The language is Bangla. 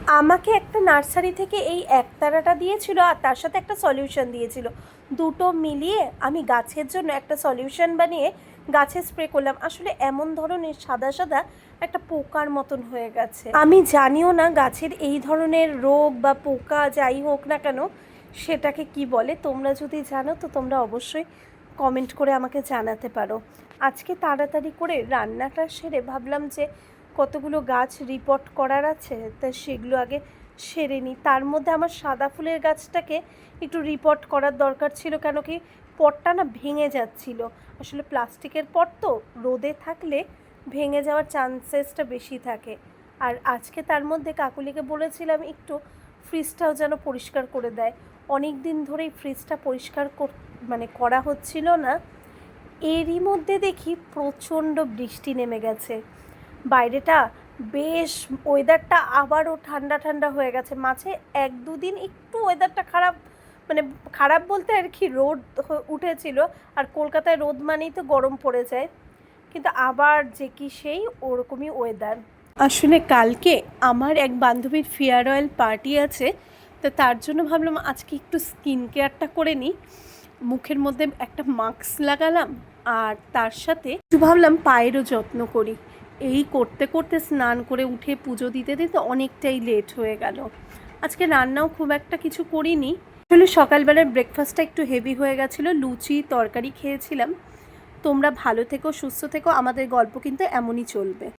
আমাকে একটা নার্সারি থেকে এই একতারাটা দিয়েছিল আর তার সাথে একটা সলিউশন দিয়েছিল। দুটো মিলিয়ে আমি গাছের জন্য একটা সলিউশন বানিয়ে গাছে স্প্রে করলাম। আসলে এমন ধরনের সাদা সাদা একটা পোকার মতন হয়ে গেছে। আমি জানিও না গাছের এই ধরনের রোগ বা পোকা যাই হোক না কেন সেটাকে কি বলে। তোমরা যদি জানো তো তোমরা অবশ্যই কমেন্ট করে আমাকে জানাতে পারো। আজকে তাড়াতাড়ি করে রান্নাটা সেরে ভাবলাম যে কতগুলো গাছ রিপোর্ট করার আছে, তা সেগুলো আগে সেরে নিই। তার মধ্যে আমার সাদা ফুলের গাছটাকে একটু রিপোর্ট করার দরকার ছিল, কেন কি পটটা না ভেঙে যাচ্ছিল। আসলে প্লাস্টিকের পট তো রোদে থাকলে ভেঙে যাওয়ার চান্সেসটা বেশি থাকে। আর আজকে তার মধ্যে কাকুলিকে বলেছিলাম একটু ফ্রিজটাও যেন পরিষ্কার করে দেয়। অনেক দিন ধরেই ফ্রিজটা পরিষ্কার করা হচ্ছিল না। এরই মধ্যে দেখি প্রচণ্ড বৃষ্টি নেমে গেছে, বাইরেটা বেশ ওয়েদারটা আবারও ঠান্ডা ঠান্ডা হয়ে গেছে। মাঝে 1-2 দিন একটু ওয়েদারটা খারাপ, খারাপ বলতে আর কি, রোদ উঠেছিল। আর কলকাতায় রোদ মানেই তো গরম পড়ে যায়, কিন্তু আবার যে কি সেই ওরকমই ওয়েদার। আসলে কালকে আমার এক বান্ধবীর ফেয়ারওয়েল পার্টি আছে, তো তার জন্য ভাবলাম আজকে একটু স্কিন কেয়ারটা করে নিই। মুখের মধ্যে একটা মাস্ক লাগালাম আর তার সাথে একটু ভাবলাম পায়েরও যত্ন করি। এই করতে করতে স্নান করে উঠে পুজো দিতে দিতে অনেকটাই লেট হয়ে গেল। আজকে রান্নাও খুব একটা কিছু করিনি। আসলে সকালবেলার ব্রেকফাস্টটা একটু হেভি হয়ে গেছিলো, লুচি তরকারি খেয়েছিলাম। তোমরা ভালো থেকো, সুস্থ থেকো, আমাদের গল্প কিন্তু এমনই চলবে।